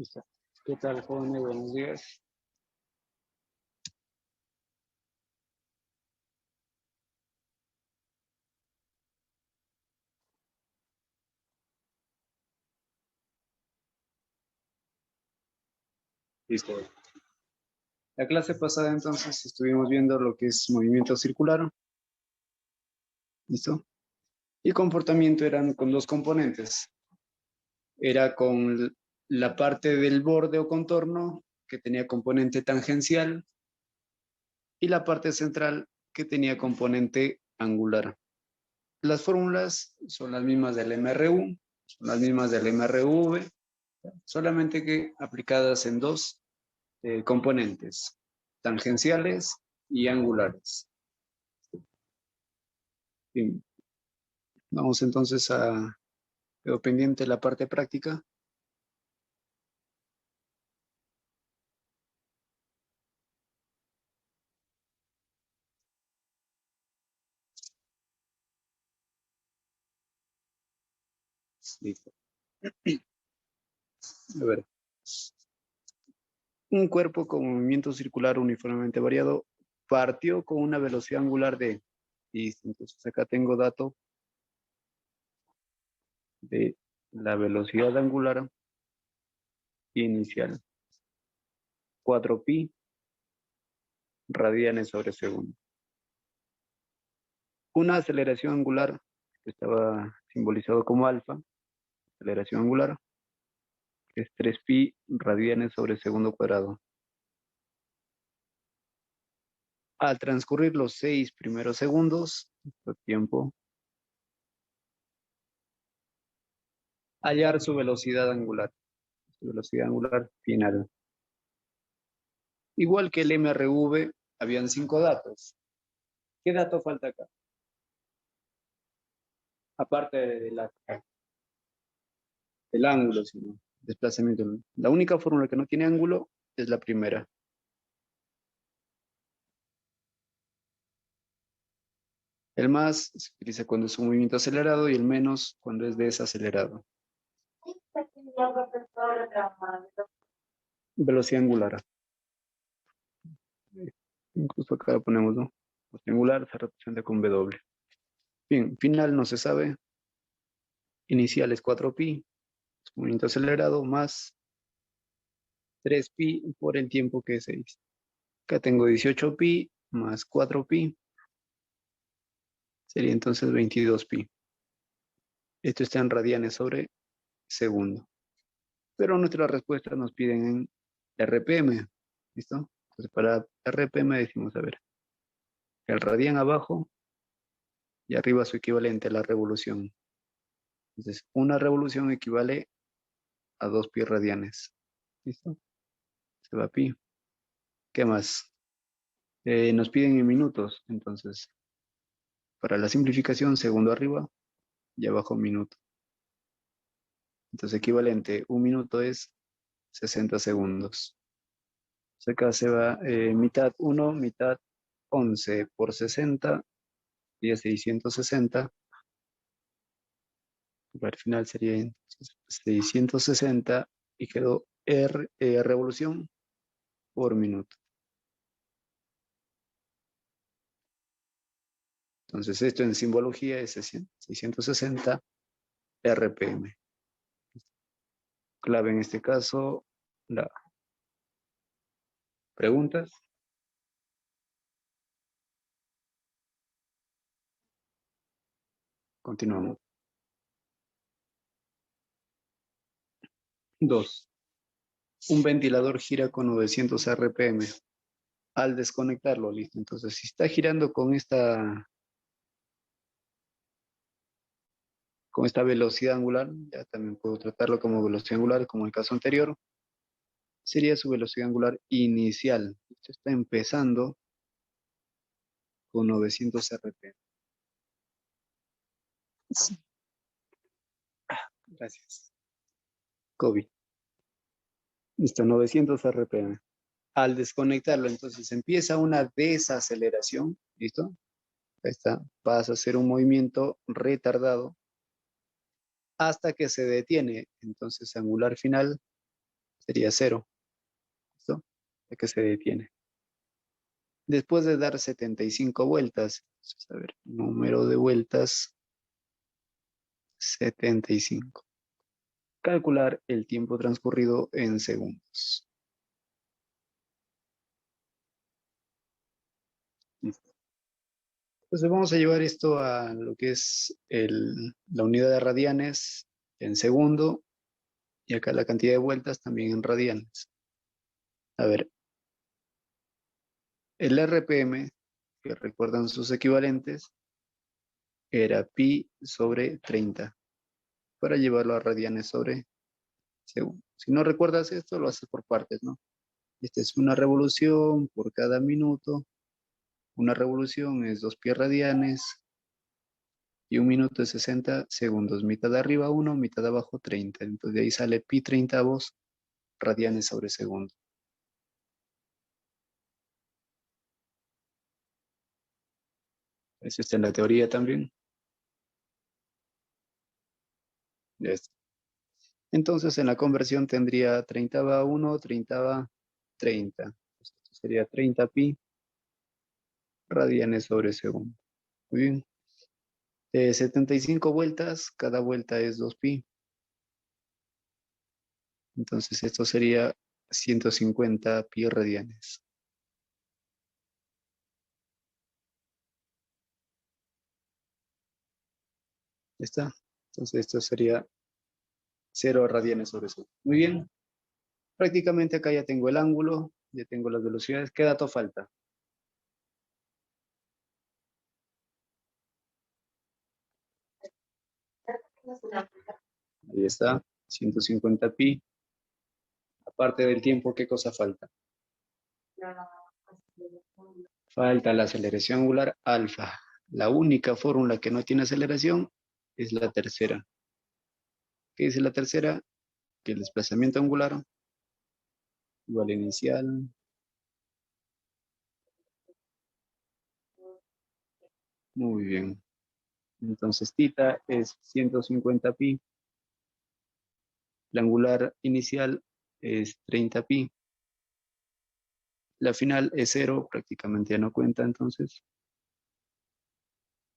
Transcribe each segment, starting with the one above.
Listo. ¿Qué tal, jóvenes? Buenos días. Listo. La clase pasada entonces estuvimos viendo lo que es movimiento circular. ¿Listo? Y comportamiento eran con dos componentes. Era con la parte del borde o contorno que tenía componente tangencial y la parte central que tenía componente angular. Las fórmulas son las mismas del MRU, son las mismas del MRV, solamente que aplicadas en dos componentes, tangenciales y angulares. Bien, vamos entonces a, quedó pendiente la parte práctica. Listo. A ver, un cuerpo con movimiento circular uniformemente variado partió con una velocidad angular de, listo, entonces acá tengo dato de la velocidad angular inicial, 4pi radianes sobre segundo. Una aceleración angular, que estaba simbolizado como alfa, aceleración angular, que es 3pi radianes sobre segundo cuadrado. Al transcurrir los 6 primeros segundos, tiempo, hallar su velocidad angular final. Igual que el MRV, habían 5 datos. ¿Qué dato falta acá? Aparte del ángulo, sino desplazamiento. La única fórmula que no tiene ángulo es la primera. El más se utiliza cuando es un movimiento acelerado y el menos cuando es desacelerado. Velocidad angular. Incluso acá lo ponemos, ¿no? Velocidad angular se representa con W. Bien, final no se sabe. Inicial es 4pi, movimiento acelerado, más 3pi por el tiempo que es 6. Acá tengo 18pi más 4pi, sería entonces 22pi. Esto está en radianes sobre segundo. Pero nuestras respuestas nos piden en RPM. ¿Listo? Entonces para RPM decimos, a ver, el radian abajo y arriba su equivalente a la revolución. Entonces, una revolución equivale a 2pi radianes. ¿Listo? Se va pi. ¿Qué más? Nos piden en minutos, entonces, para la simplificación, segundo arriba y abajo minuto. Entonces, equivalente, un minuto es 60 segundos. Entonces, acá se va mitad 1, mitad 11 por 60, sería 660. Al final sería entonces, 660 y quedó revolución por minuto. Entonces, esto en simbología es 660 RPM. Clave en este caso, la preguntas. Continuamos. 2. Un ventilador gira con 900 RPM. Al desconectarlo, listo. Entonces, si está girando con esta velocidad angular, ya también puedo tratarlo como velocidad angular, como en el caso anterior, sería su velocidad angular inicial. Esto está empezando con 900 RPM. Gracias. COVID. Listo, 900 RPM. Al desconectarlo, entonces empieza una desaceleración, ¿listo? Ahí está, pasa a ser un movimiento retardado hasta que se detiene. Entonces, angular final sería 0. ¿Listo? Ya que se detiene. Después de dar 75 vueltas, a ver, número de vueltas, 75. Calcular el tiempo transcurrido en segundos. Listo. Entonces vamos a llevar esto a lo que es la unidad de radianes en segundo y acá la cantidad de vueltas también en radianes. A ver, el RPM, que recuerdan sus equivalentes, era pi sobre 30 para llevarlo a radianes sobre segundo. Si no recuerdas esto, lo haces por partes, ¿no? Esta es una revolución por cada minuto. Una revolución es 2 pi radianes y un minuto es 60 segundos. Mitad de arriba 1, mitad de abajo 30. Entonces de ahí sale pi treintavos radianes sobre segundo. Eso está en la teoría también. Ya está. Entonces en la conversión tendría 30 va 1, 30 va 30. Esto sería 30 pi radianes sobre segundo. Muy bien. 75 vueltas, cada vuelta es 2 pi. Entonces esto sería 150 pi radianes. ¿Ya está? Entonces esto sería 0 radianes sobre segundo. Muy bien. Prácticamente acá ya tengo el ángulo, ya tengo las velocidades. ¿Qué dato falta? Ahí está, 150 pi. Aparte del tiempo, ¿qué cosa falta? Falta la aceleración angular alfa. La única fórmula que no tiene aceleración es la tercera. ¿Qué dice la tercera? Que el desplazamiento angular igual a inicial. Muy bien. Entonces, tita es 150 pi. La angular inicial es 30 pi. La final es 0, prácticamente ya no cuenta entonces.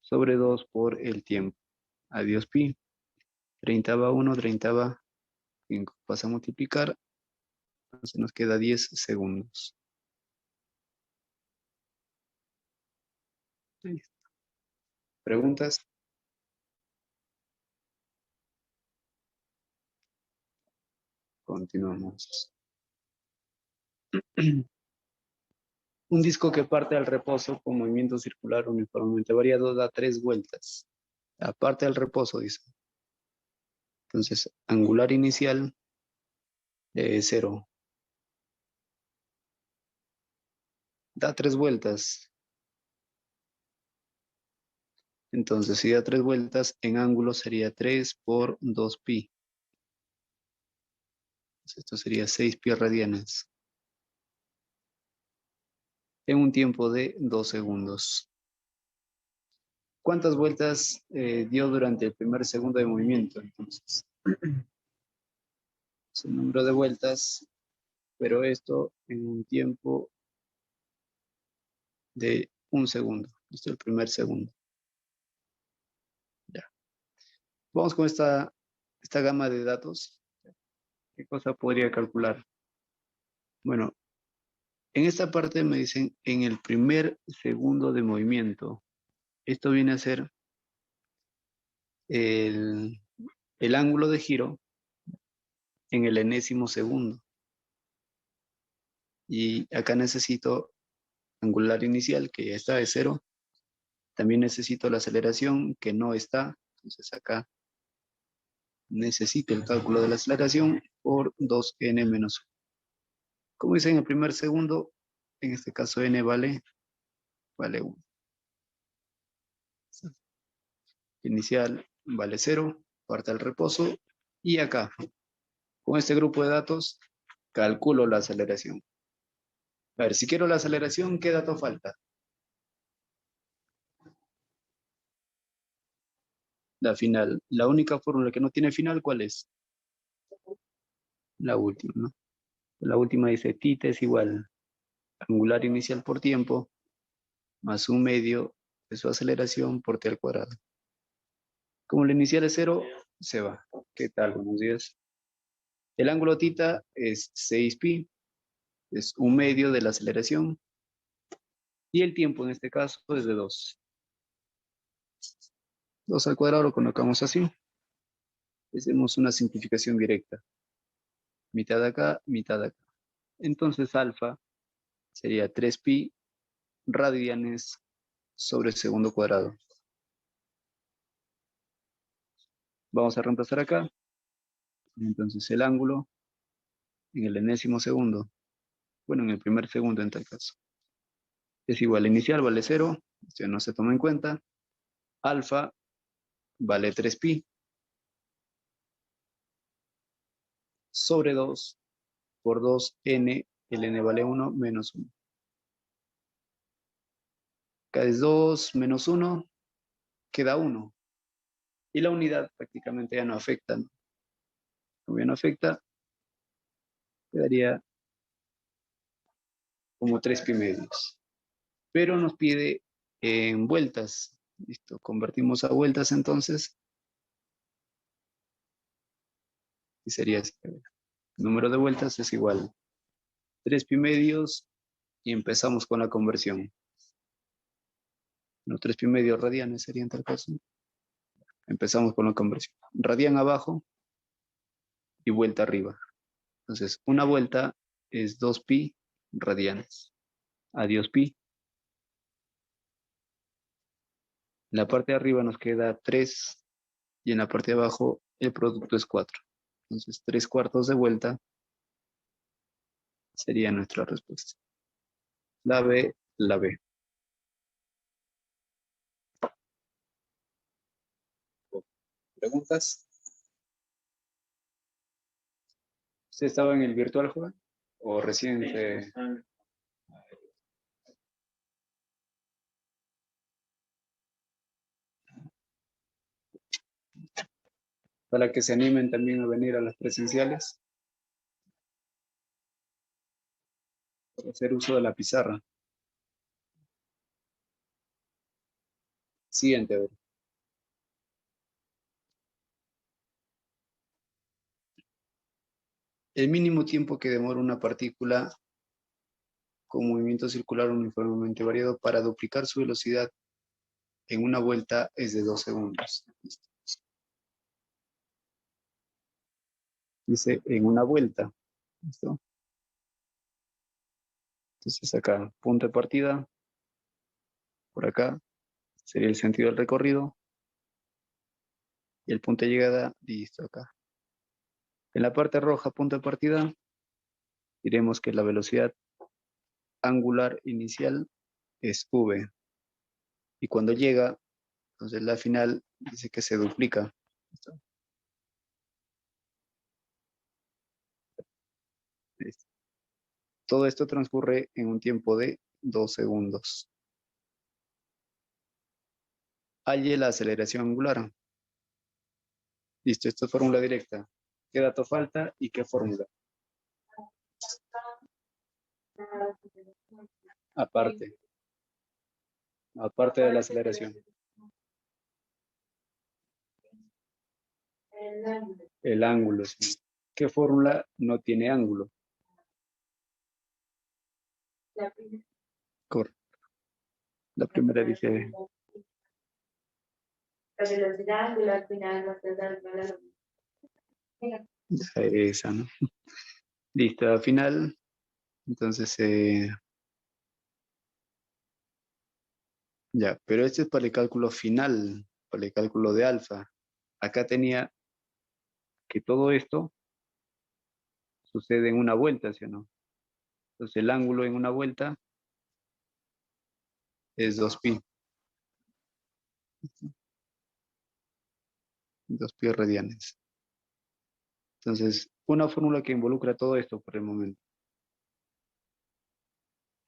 Sobre 2 por el tiempo. Adiós pi. 30 va 1, 30 va 5. Pasa a multiplicar. Entonces nos queda 10 segundos. Listo. ¿Preguntas? Continuamos. Un disco que parte al reposo con movimiento circular uniformemente variado da 3 vueltas. Aparte del reposo, dice. Entonces, angular inicial de 0. Da 3 vueltas. Entonces, si da 3 vueltas, en ángulo sería 3 por 2 pi. Entonces, esto sería 6 pi radianes. En un tiempo de 2 segundos. ¿Cuántas vueltas dio durante el primer segundo de movimiento? Entonces, es el número de vueltas, pero esto en un tiempo de 1 segundo. Esto es el primer segundo. Ya. Vamos con esta gama de datos. ¿Qué cosa podría calcular? Bueno, en esta parte me dicen en el primer segundo de movimiento. Esto viene a ser el, el ángulo de giro en el enésimo segundo. Y acá necesito angular inicial, que ya está de 0. También necesito la aceleración, que no está. Entonces acá necesito el cálculo de la aceleración por 2n menos 1. Como dice en el primer segundo, en este caso n vale 1. Inicial vale 0, parte al reposo. Y acá, con este grupo de datos, calculo la aceleración. A ver, si quiero la aceleración, ¿qué dato falta? La final. La única fórmula que no tiene final, ¿cuál es? La última, ¿no? La última dice θ es igual angular inicial por tiempo más un medio de su aceleración por t al cuadrado. Como la inicial es 0, se va. ¿Qué tal? Buenos días. El ángulo θ es 6π, es un medio de la aceleración, y el tiempo en este caso es de 2. 2 al cuadrado lo colocamos así. Hacemos una simplificación directa. Mitad de acá, mitad de acá. Entonces alfa sería 3π radianes sobre segundo cuadrado. Vamos a reemplazar acá. Entonces el ángulo en el enésimo segundo, bueno, en el primer segundo en tal caso, es igual a inicial, vale 0, esto no se toma en cuenta. Alfa vale 3π sobre 2 por 2n, el n vale 1 menos 1. Acá es 2 menos 1, queda 1. Y la unidad prácticamente ya no afecta, ¿no? Como ya no afecta, quedaría como 3π medios. Pero nos pide en vueltas. Listo, convertimos a vueltas entonces. Y sería este. El número de vueltas es igual a 3π medios y empezamos con la conversión. No, 3π medios radianes sería en tal caso. Empezamos con la conversión. Radian abajo y vuelta arriba. Entonces, una vuelta es 2π radianes. Adiós pi. En la parte de arriba nos queda 3 y en la parte de abajo el producto es 4. Entonces, 3/4 de vuelta sería nuestra respuesta. La B, la B. ¿Preguntas? ¿Usted estaba en el virtual, joven? ¿O recién para que se animen también a venir a las presenciales? Para hacer uso de la pizarra. Siguiente, a ver. El mínimo tiempo que demora una partícula con movimiento circular uniformemente variado para duplicar su velocidad en una vuelta es de 2 segundos. Dice en una vuelta. ¿Listo? Entonces acá, punto de partida, por acá sería el sentido del recorrido, y el punto de llegada, listo, acá. En la parte roja, punto de partida, diremos que la velocidad angular inicial es v, y cuando llega, entonces la final dice que se duplica. ¿Listo? Listo. Todo esto transcurre en un tiempo de 2 segundos. Halle la aceleración angular. Listo, esto es fórmula directa. ¿Qué dato falta y qué fórmula? Aparte. Aparte de la aceleración. El ángulo, sí. ¿Qué fórmula no tiene ángulo? Correcto. La primera dice... La velocidad angular final va a ser la esa, ¿no? Listo, al final, entonces, ya, pero este es para el cálculo final, para el cálculo de alfa. Acá tenía que todo esto sucede en una vuelta, ¿sí o no? Entonces el ángulo en una vuelta es 2π. 2π radianes. Entonces, una fórmula que involucra todo esto por el momento.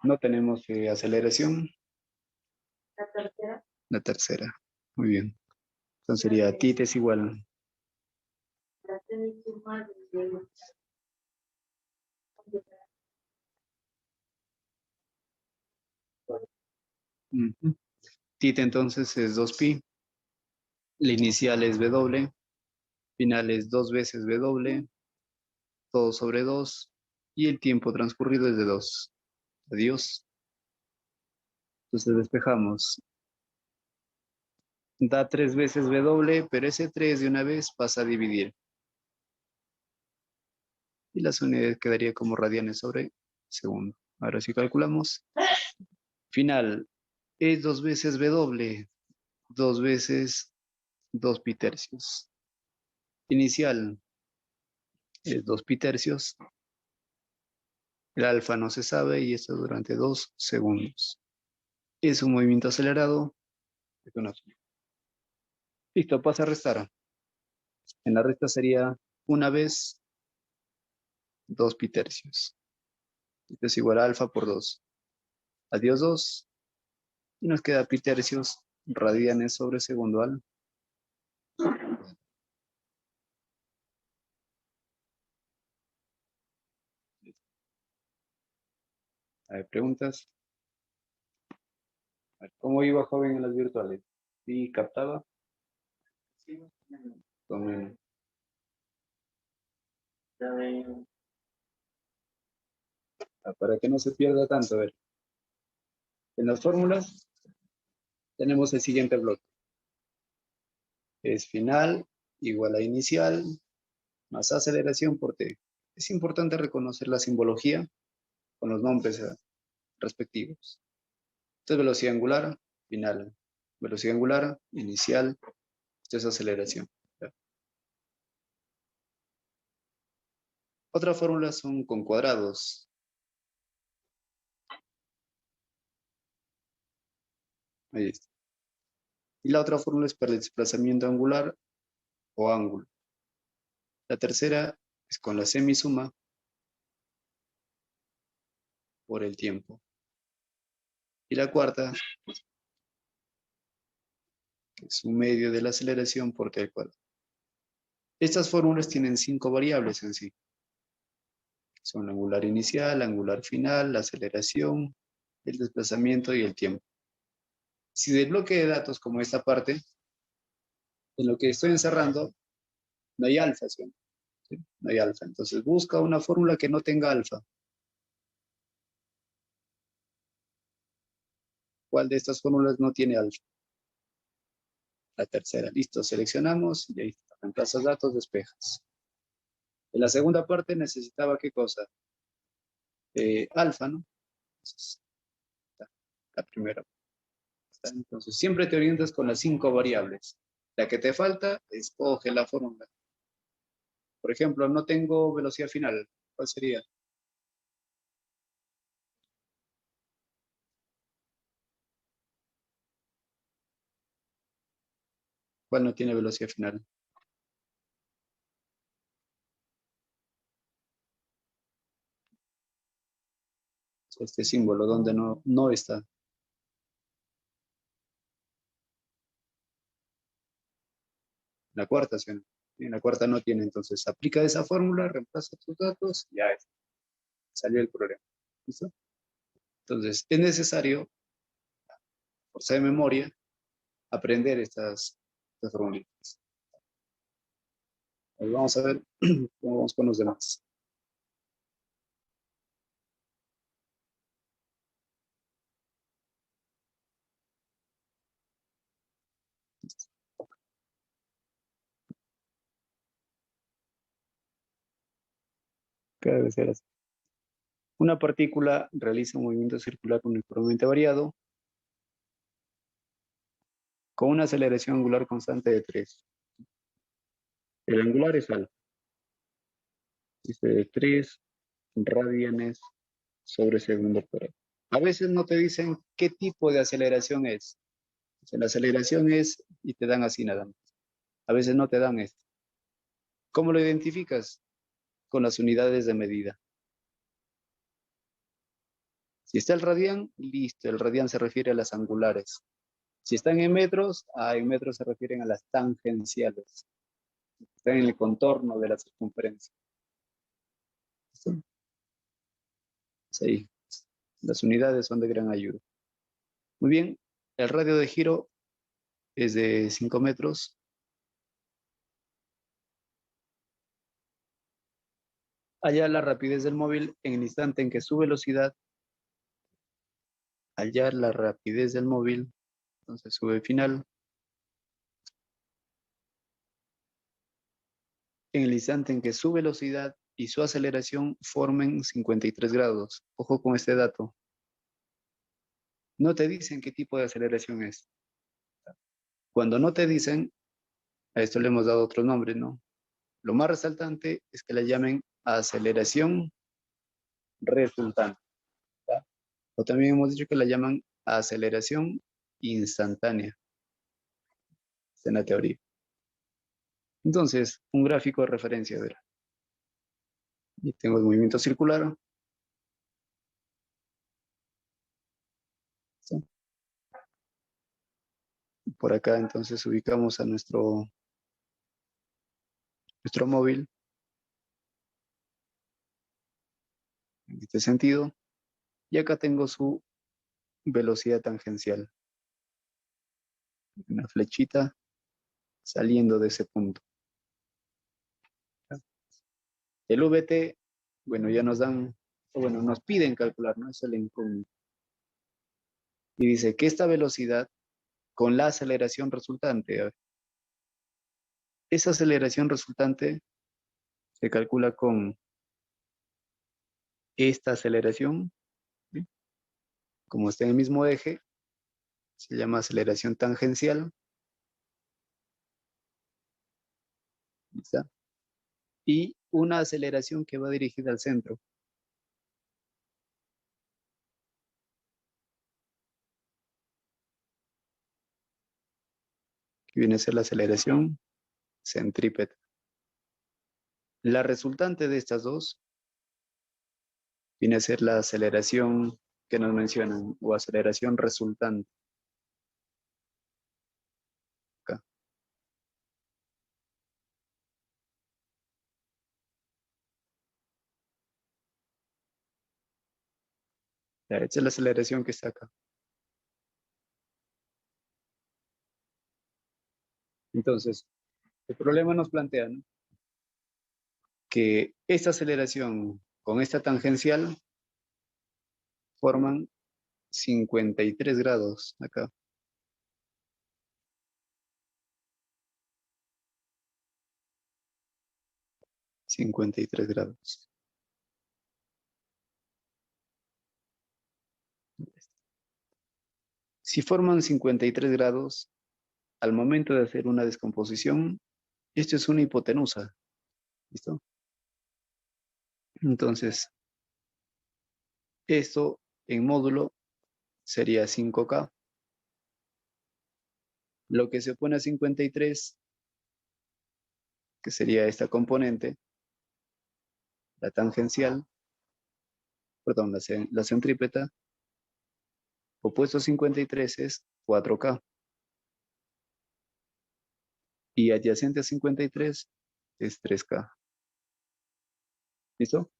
No tenemos aceleración. La tercera. La tercera. Muy bien. Entonces sería θ es igual La suma de Ujú. Tita entonces es 2pi. La inicial es W. Final es 2 veces W. Todo sobre 2. Y el tiempo transcurrido es de 2. Adiós. Entonces despejamos. Da 3 veces W, pero ese 3 de una vez pasa a dividir. Y las unidades quedaría como radianes sobre segundo. Ahora si calculamos. Final es 2 veces W. 2 veces 2 pi tercios. Inicial es 2 pi tercios. El alfa no se sabe y esto durante 2 segundos. Es un movimiento acelerado. Listo, pasa a restar. En la resta sería una vez 2 pi tercios. Esto es igual a alfa por 2. Adiós 2. Y nos queda pi tercios radianes sobre segundo al. A ver, preguntas. A ver, ¿cómo iba joven en las virtuales? ¿Sí captaba? Sí. Con para que no se pierda tanto, a ver. En las fórmulas tenemos el siguiente bloque. Es final igual a inicial más aceleración por t. Es importante reconocer la simbología con los nombres respectivos. Esto es velocidad angular, final. Velocidad angular, inicial, esto es aceleración. Otras fórmulas son con cuadrados. Ahí está. Y la otra fórmula es para el desplazamiento angular o ángulo. La tercera es con la semisuma por el tiempo. Y la cuarta es un medio de la aceleración por t al cuadrado. Estas fórmulas tienen 5 variables en sí. Son la angular inicial, la angular final, la aceleración, el desplazamiento y el tiempo. Si del bloque de datos como esta parte, en lo que estoy encerrando, no hay alfa, ¿sí? No hay alfa. Entonces busca una fórmula que no tenga alfa. ¿Cuál de estas fórmulas no tiene alfa? La tercera. Listo, seleccionamos y ahí está. Reemplazas datos, despejas. En la segunda parte necesitaba ¿qué cosa? Alfa, ¿no? Entonces, la primera. Entonces, siempre te orientas con las 5 variables. La que te falta, escoge la fórmula. Por ejemplo, no tengo velocidad final. ¿Cuál sería? ¿Cuál no tiene velocidad final? Este símbolo, donde no está. La cuarta, ¿sí? En la cuarta no tiene. Entonces, aplica esa fórmula, reemplaza tus datos, ya está. Salió el problema. ¿Listo? Entonces, es necesario, por ser de memoria, aprender estas fórmulas. Vamos a ver cómo vamos con los demás. ¿Qué debe ser así? Una partícula realiza un movimiento circular uniformemente variado con una aceleración angular constante de 3. El angular es alfa. Dice de 3 radianes sobre segundo cuadrado. A veces no te dicen qué tipo de aceleración es. O sea, la aceleración es y te dan así nada más. A veces no te dan esto. ¿Cómo lo identificas? Con las unidades de medida. Si está el radián, listo. El radián se refiere a las angulares. Si están en metros se refieren a las tangenciales. Están en el contorno de la circunferencia. ¿Listo? Sí. Las unidades son de gran ayuda. Muy bien. El radio de giro es de 5 metros. Hallar la rapidez del móvil en el instante en que su velocidad, hallar la rapidez del móvil, entonces sube final, en el instante en que su velocidad y su aceleración formen 53 grados. Ojo con este dato. No te dicen qué tipo de aceleración es. Cuando no te dicen, a esto le hemos dado otro nombre, ¿no? Lo más resaltante es que la llamen aceleración resultante, ¿ya? O también hemos dicho que la llaman aceleración instantánea, en la teoría. Entonces, un gráfico de referencia, a ver. Y tengo el movimiento circular. ¿Sí? Por acá entonces ubicamos a nuestro móvil en este sentido. Y acá tengo su velocidad tangencial. Una flechita saliendo de ese punto. El VT, bueno, ya nos dan, o bueno, nos piden calcular, ¿no? Es el incógnito. Y dice que esta velocidad con la aceleración resultante, a ver, esa aceleración resultante se calcula con esta aceleración, ¿sí? Como está en el mismo eje, se llama aceleración tangencial. ¿Está? Y una aceleración que va dirigida al centro. Que viene a ser la aceleración centrípeta. La resultante de estas dos viene a ser la aceleración que nos mencionan, o aceleración resultante. Acá. Ya, esta es la aceleración que está acá. Entonces, el problema nos plantea, ¿no?, que esta aceleración con esta tangencial forman 53 grados acá. 53 grados. Si forman 53 grados, al momento de hacer una descomposición, esto es una hipotenusa. ¿Listo? Entonces, esto en módulo sería 5K. Lo que se opone a 53, que sería esta componente, la tangencial, perdón, la centrípeta, opuesto a 53 es 4K. Y adyacente a 53 es 3K. ¿Listo?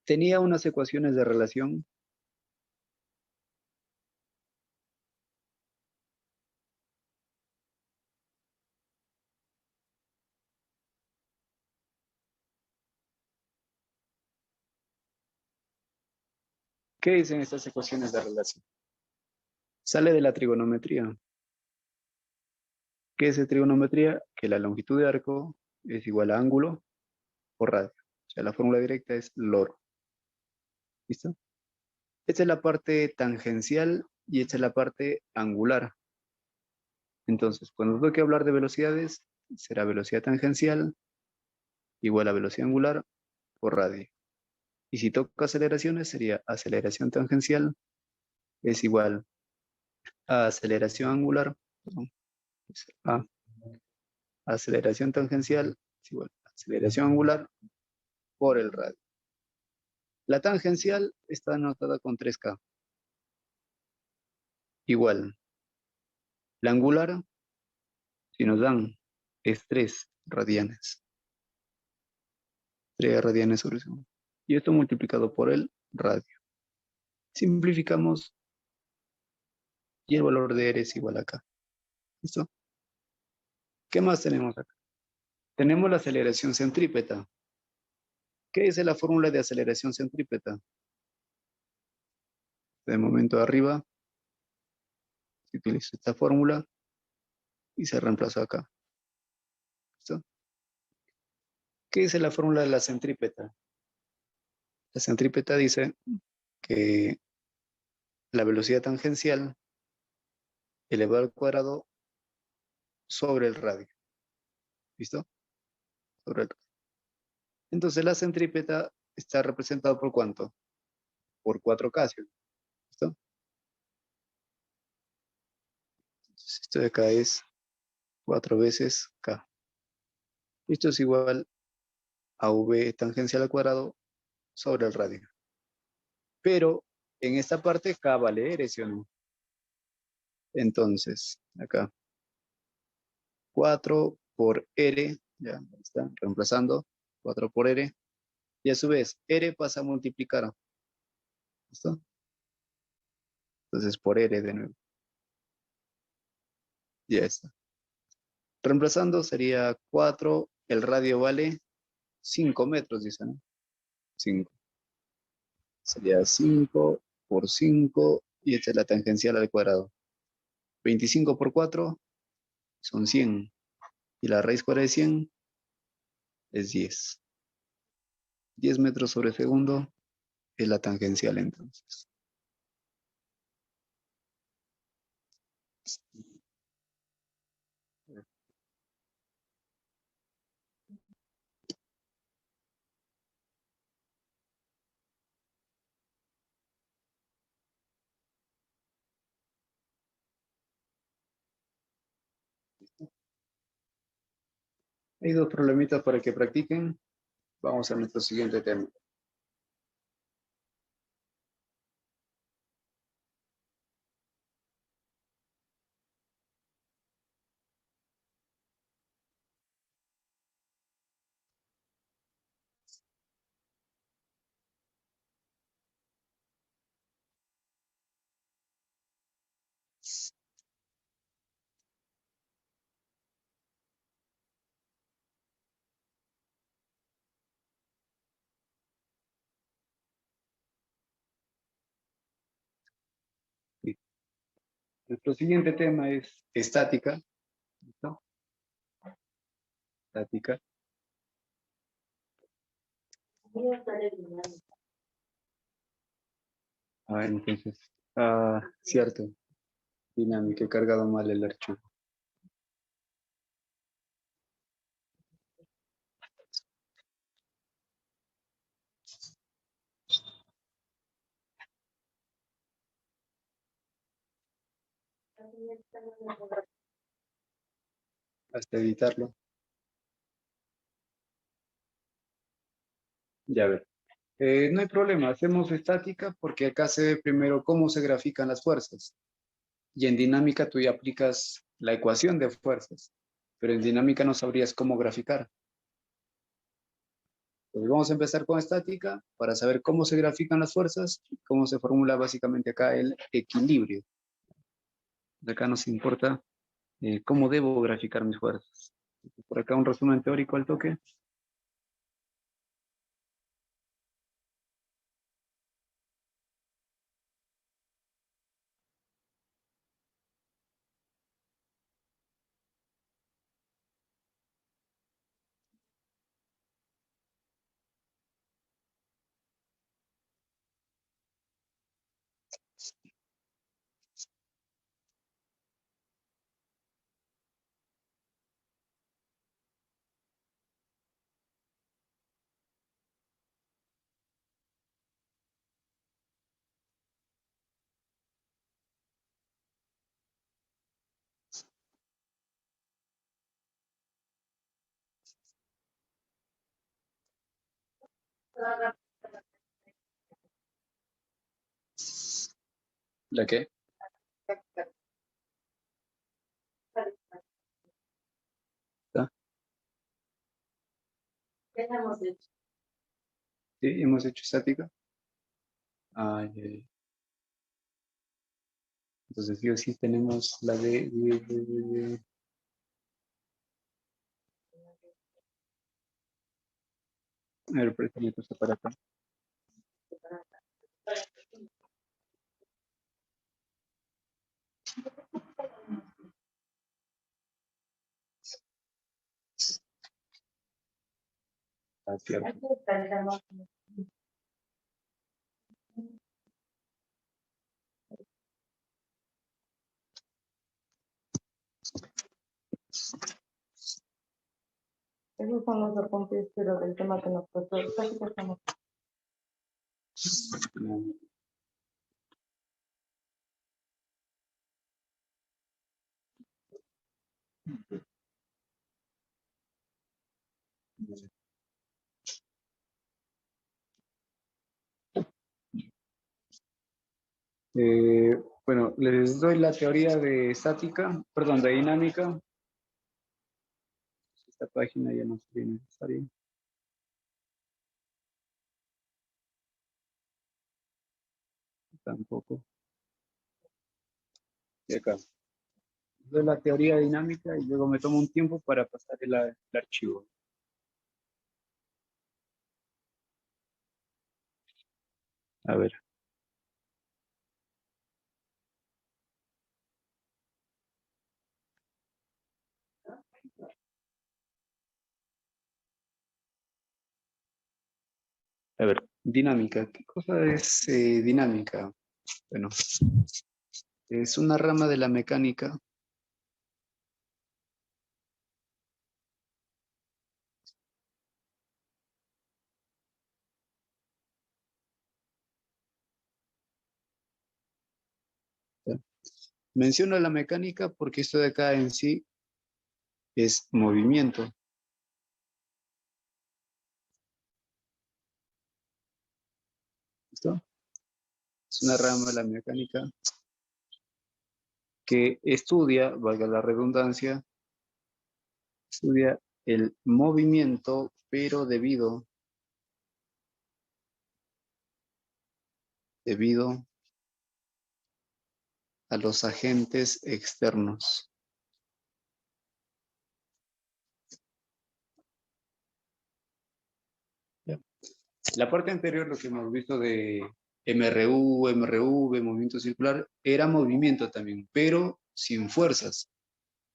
Tenía unas ecuaciones de relación. ¿Qué dicen estas ecuaciones de relación? Sale de la trigonometría. ¿Qué es trigonometría? Que la longitud de arco es igual a ángulo por radio. O sea, la fórmula directa es LOR. ¿Listo? Esta es la parte tangencial y esta es la parte angular. Entonces, cuando tengo que hablar de velocidades, será velocidad tangencial igual a velocidad angular por radio. Y si toca aceleraciones, sería aceleración tangencial es igual a aceleración angular, perdón, a aceleración tangencial es igual a aceleración angular por el radio. La tangencial está anotada con 3K. Igual. La angular, si nos dan, es 3 radianes. 3 radianes sobre segundo. Y esto multiplicado por el radio. Simplificamos y el valor de R es igual a acá. ¿Listo? ¿Qué más tenemos acá? Tenemos la aceleración centrípeta. ¿Qué es la fórmula de aceleración centrípeta? De momento arriba, se utiliza esta fórmula y se reemplaza acá. ¿Listo? ¿Qué dice la fórmula de la centrípeta? La centrípeta dice que la velocidad tangencial elevado al cuadrado sobre el radio. ¿Listo? Sobre el radio. Entonces la centrípeta está representada por ¿cuánto? Por 4K. ¿Listo? Entonces esto de acá es 4 veces K. Esto es igual a V tangencial al cuadrado sobre el radio. Pero en esta parte K vale R, ¿sí o no? Entonces, acá 4 por R, ya está, reemplazando 4 por R, y a su vez R pasa a multiplicar, ¿listo? Entonces por R de nuevo, ya está. Reemplazando sería 4, el radio vale 5 metros, dice, ¿no? 5. Sería 5 por 5, y esta es la tangencial al cuadrado. 25 por 4 son 100, y la raíz cuadrada de 100 es 10. 10 metros sobre segundo es la tangencial entonces. Hay dos problemitas para que practiquen. Vamos a nuestro siguiente tema. Nuestro siguiente tema es estática. ¿Listo? Estática. Entonces, cierto. Dinámica, he cargado mal el archivo. Hasta editarlo. Ya ver. No hay problema, hacemos estática porque acá se ve primero cómo se grafican las fuerzas. Y en dinámica tú ya aplicas la ecuación de fuerzas, pero en dinámica no sabrías cómo graficar. Pues vamos a empezar con estática para saber cómo se grafican las fuerzas y cómo se formula básicamente acá el equilibrio. De acá nos importa cómo debo graficar mis fuerzas. Por acá un resumen teórico al toque. ¿La qué? ¿Está? Sí, hemos hecho estática. Ay, ay, ay. Entonces, sí o sí tenemos la de. A ver, préstame tu aparato. Ah, cierto. Aquí está el trabajo. Esos son los apuntes, pero del tema que nos pasó. Casi que estamos. No. Bueno, les doy la teoría de estática, perdón, de dinámica. Esta página ya no sería necesaria. Tampoco. Y acá. Les doy la teoría dinámica y luego me tomo un tiempo para pasar el archivo. A ver. A ver, dinámica. ¿Qué cosa es dinámica? Bueno, es una rama de la mecánica ¿ya? Menciono la mecánica porque esto de acá en sí es movimiento. ¿Listo? Es una rama de la mecánica que estudia, valga la redundancia, estudia el movimiento, pero debido a los agentes externos. ¿Ya? La parte anterior, lo que hemos visto de MRU, MRV, movimiento circular, era movimiento también, pero sin fuerzas.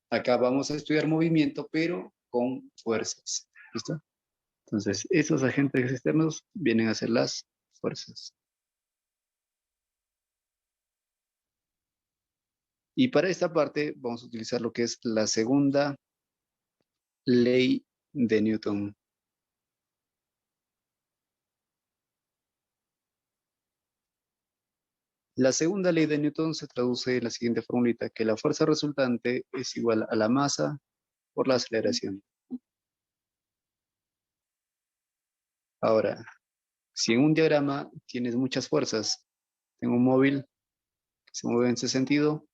Acá vamos a estudiar movimiento, pero con fuerzas. ¿Listo? Entonces, esos agentes externos vienen a ser las fuerzas. Y para esta parte vamos a utilizar lo que es la segunda ley de Newton. La segunda ley de Newton se traduce en la siguiente formulita, que la fuerza resultante es igual a la masa por la aceleración. Ahora, si en un diagrama tienes muchas fuerzas, tengo un móvil que se mueve en ese sentido,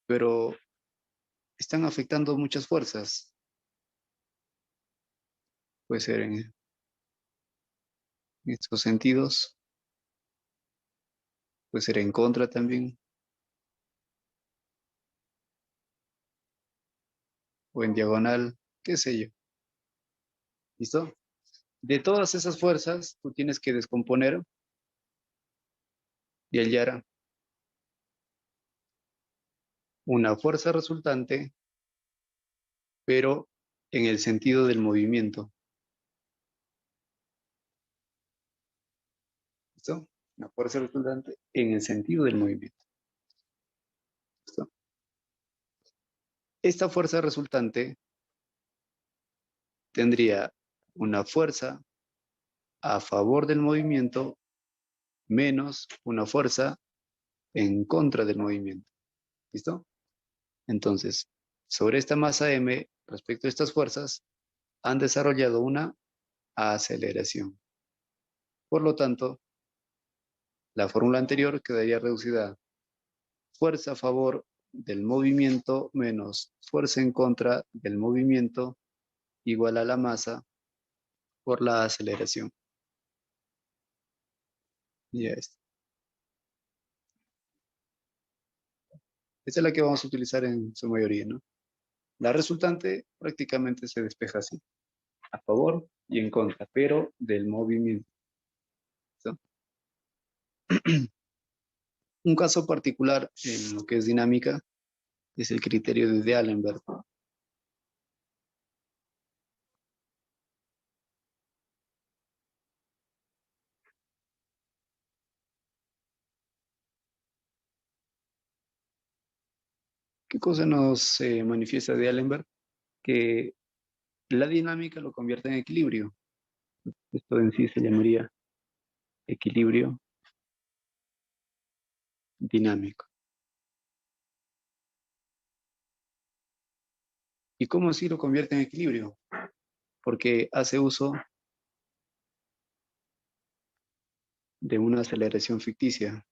pero están afectando muchas fuerzas. Puede ser en estos sentidos, puede ser en contra también, o en diagonal, qué sé yo. ¿Listo? De todas esas fuerzas, tú tienes que descomponer y hallar una fuerza resultante, pero en el sentido del movimiento. ¿Listo? Una fuerza resultante en el sentido del movimiento. ¿Listo? Esta fuerza resultante tendría una fuerza a favor del movimiento menos una fuerza en contra del movimiento. ¿Listo? Entonces, sobre esta masa M, respecto a estas fuerzas, han desarrollado una aceleración. Por lo tanto, la fórmula anterior quedaría reducida a fuerza a favor del movimiento menos fuerza en contra del movimiento igual a la masa por la aceleración. Ya está. Esta es la que vamos a utilizar en su mayoría, ¿no? La resultante prácticamente se despeja así, a favor y en contra, pero del movimiento. ¿Listo? Un caso particular en lo que es dinámica es el criterio de D'Alembert. ¿Qué cosa nos manifiesta D'Alembert? Que la dinámica lo convierte en equilibrio. Esto en sí se llamaría equilibrio dinámico. ¿Y cómo así lo convierte en equilibrio? Porque hace uso de una aceleración ficticia,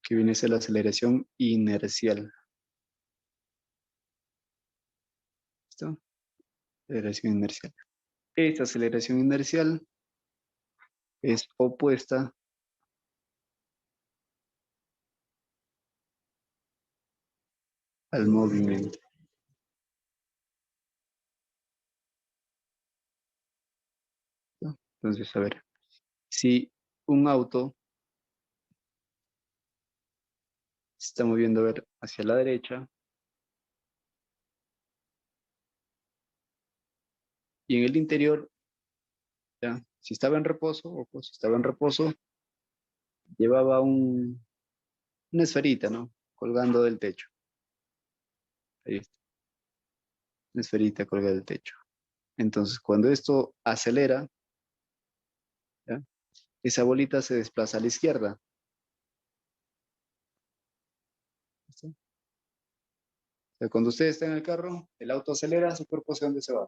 que viene a ser la aceleración inercial. ¿Listo? Aceleración inercial. Esta aceleración inercial es opuesta al movimiento. ¿No? Entonces, a ver, si un auto se está moviendo a ver, hacia la derecha y en el interior, ¿ya? Si estaba en reposo, o pues, si estaba en reposo, llevaba una esferita, ¿no? Colgando del techo. Ahí está, una esferita colgada del techo. Entonces, cuando esto acelera, ¿ya? Esa bolita se desplaza a la izquierda. ¿Listo? O sea, cuando usted está en el carro, el auto acelera, su cuerpo hacia dónde se va.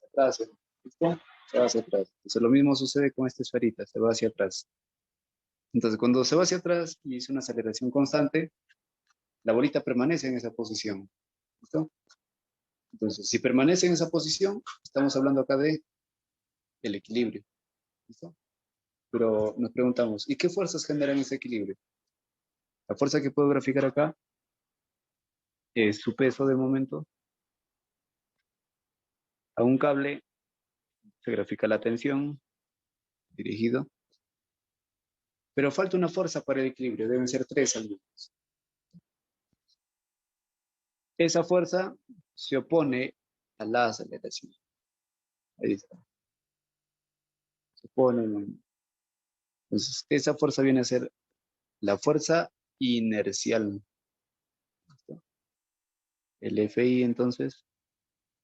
Atrás, ¿listo? Se va hacia atrás. Entonces, lo mismo sucede con esta esferita, se va hacia atrás. Entonces, cuando se va hacia atrás y es una aceleración constante, la bolita permanece en esa posición. ¿Listo? Entonces, si permanece en esa posición, estamos hablando acá de el equilibrio. ¿Listo? Pero nos preguntamos, ¿y qué fuerzas generan ese equilibrio? La fuerza que puedo graficar acá es su peso de momento. A un cable se grafica la tensión dirigido, pero falta una fuerza para el equilibrio, deben ser tres al menos. Esa fuerza se opone a la aceleración. Ahí está. Se opone. Entonces, esa fuerza viene a ser la fuerza inercial. ¿Listo? El FI entonces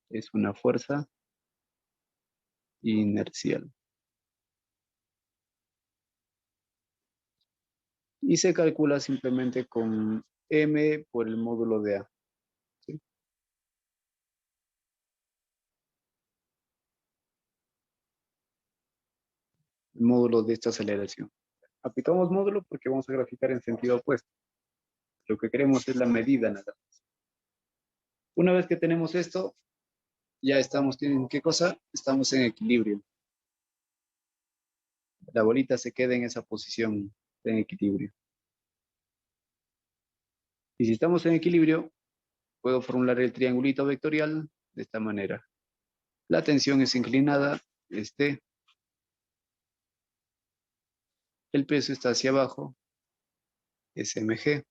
es una fuerza inercial. Y se calcula simplemente con M por el módulo de A. ¿Sí? El módulo de esta aceleración. Aplicamos módulo porque vamos a graficar en sentido opuesto. Lo que queremos es la medida nada más. Una vez que tenemos esto, ya estamos, ¿en qué cosa? Estamos en equilibrio. La bolita se queda en esa posición, en equilibrio. Y si estamos en equilibrio, puedo formular el triangulito vectorial de esta manera. La tensión es inclinada, el peso está hacia abajo, es mg,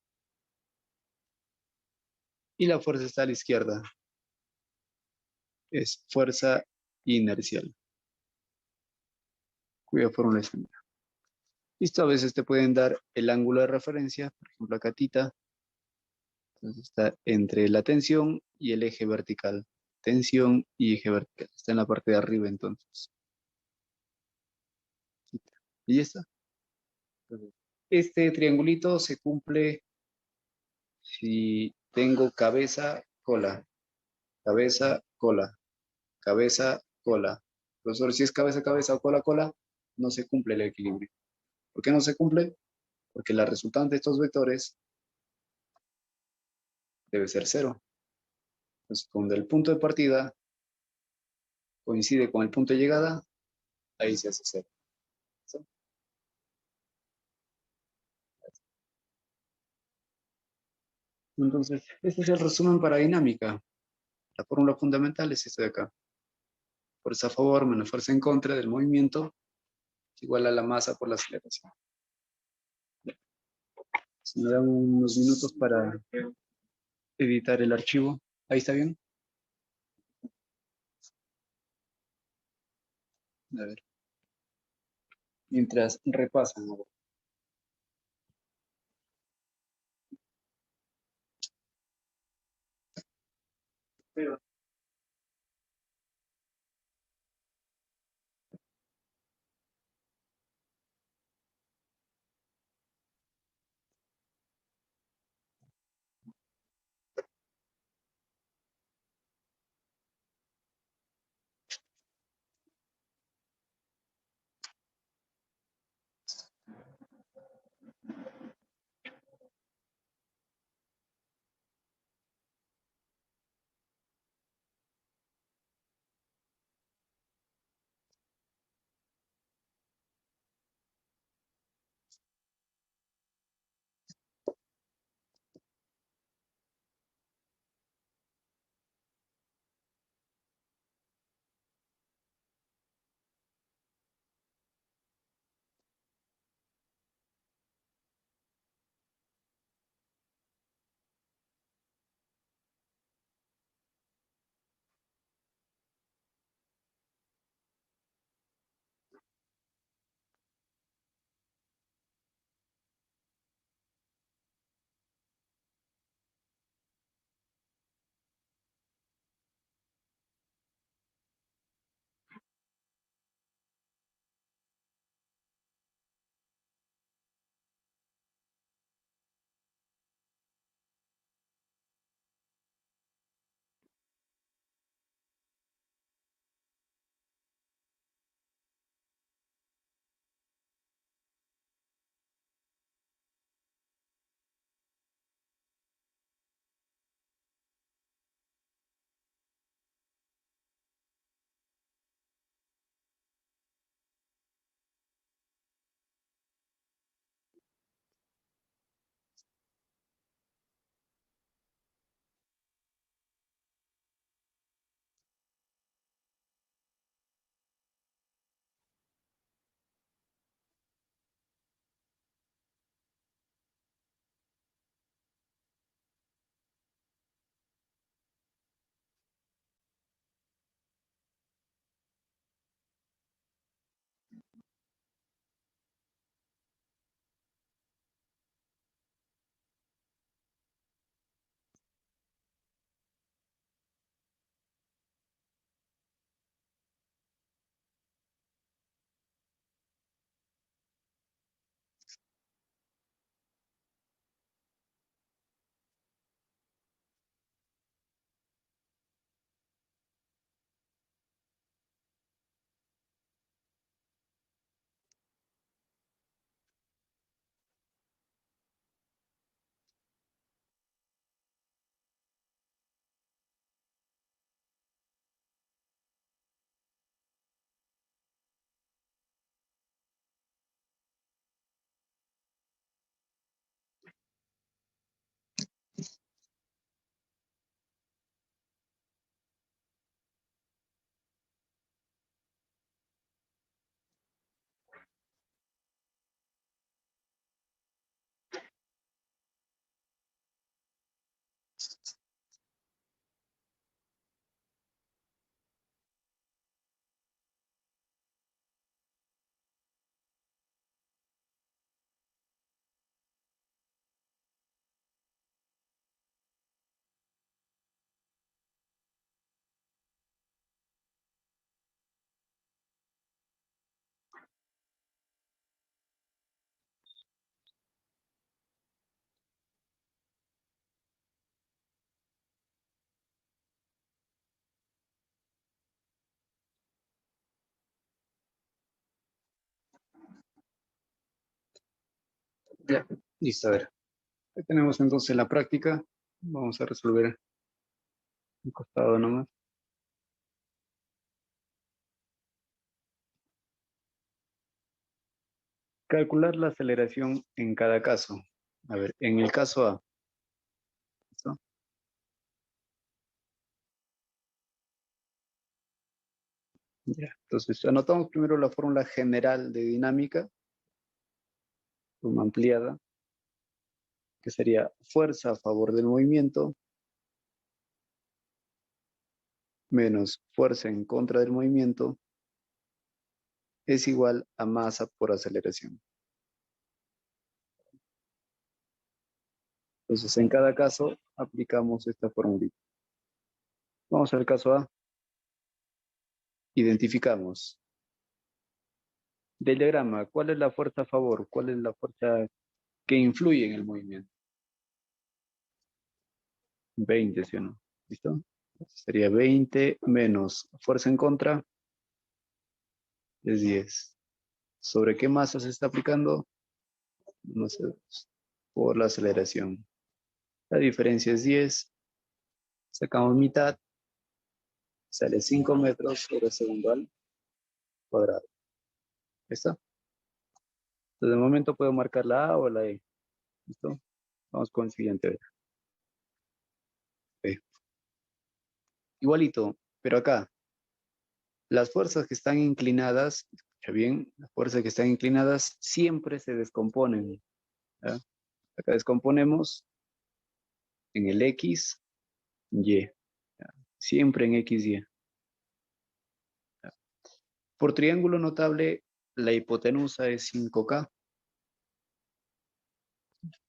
y la fuerza está a la izquierda, es fuerza inercial, cuya fórmula es esta. Listo, a veces te pueden dar el ángulo de referencia, por ejemplo acá tita, entonces está entre la tensión y el eje vertical. Tensión y eje vertical, está en la parte de arriba entonces. Y ya está. Este triangulito se cumple si tengo cabeza, cola, cabeza, cola, cabeza, cola. Profesor, si es cabeza, cabeza o cola, cola, no se cumple el equilibrio. ¿Por qué no se cumple? Porque la resultante de estos vectores debe ser cero. Entonces, cuando el punto de partida coincide con el punto de llegada, ahí se hace cero. ¿Sí? Entonces, este es el resumen para dinámica. La fórmula fundamental es esta de acá. Fuerza a favor menos fuerza en contra del movimiento es igual a la masa por la aceleración. Si me dan unos minutos para editar el archivo. ¿Ahí está bien? A ver. Mientras repasan. A ver. Ya, listo, a ver. Ahí tenemos entonces la práctica. Vamos a resolver un costado nomás. Calcular la aceleración en cada caso. A ver, en el caso A, Ya, entonces anotamos primero la fórmula general de dinámica, forma ampliada, que sería fuerza a favor del movimiento menos fuerza en contra del movimiento es igual a masa por aceleración. Entonces, en cada caso, aplicamos esta fórmula. Vamos al caso A. Identificamos. Del diagrama, ¿cuál es la fuerza a favor? ¿Cuál es la fuerza que influye en el movimiento? 20, ¿sí o no? ¿Listo? Sería 20 menos fuerza en contra, es 10. ¿Sobre qué masa se está aplicando? No sé, por la aceleración. La diferencia es 10. Sacamos mitad, sale 5 metros sobre segundo al cuadrado. ¿Listo? Entonces, de momento puedo marcar la A o la E. ¿Listo? Vamos con el siguiente. B. Igualito, pero acá, las fuerzas que están inclinadas, escucha bien, las fuerzas que están inclinadas siempre se descomponen. ¿Ya? Acá descomponemos en el X, Y. ¿Ya? Siempre en X, Y. ¿Ya? Por triángulo notable, la hipotenusa es 5K.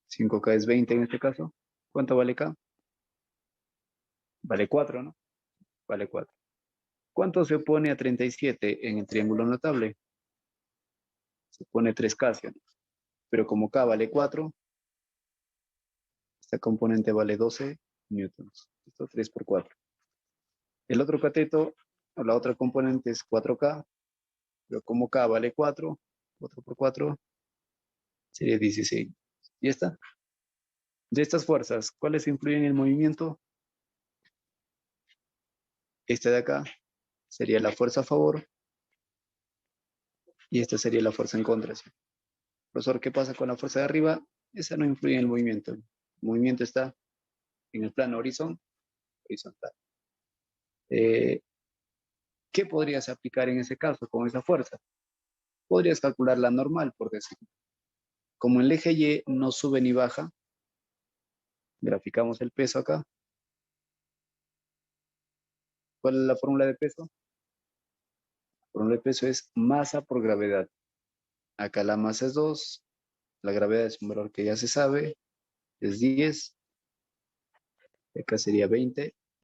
5K es 20 en este caso. ¿Cuánto vale K? Vale 4, ¿no? Vale 4. ¿Cuánto se opone a 37 en el triángulo notable? Se pone 3K, ¿sí? Pero como K vale 4, esta componente vale 12 newtons. Esto 3 por 4. El otro cateto, o la otra componente es 4K, pero como K vale 4, 4 por 4 sería 16. ¿Y esta? De estas fuerzas, ¿cuáles influyen en el movimiento? Esta de acá sería la fuerza a favor y esta sería la fuerza en contra, ¿sí? Profesor, ¿qué pasa con la fuerza de arriba? Esa no influye en el movimiento. El movimiento está en el plano horizontal. ¿Qué podrías aplicar en ese caso con esa fuerza? Podrías calcular la normal, por decirlo. Como el eje Y no sube ni baja, graficamos el peso acá. ¿Cuál es la fórmula de peso? La fórmula de peso es masa por gravedad. Acá la masa es 2, la gravedad es un valor que ya se sabe, es 10, acá sería 20,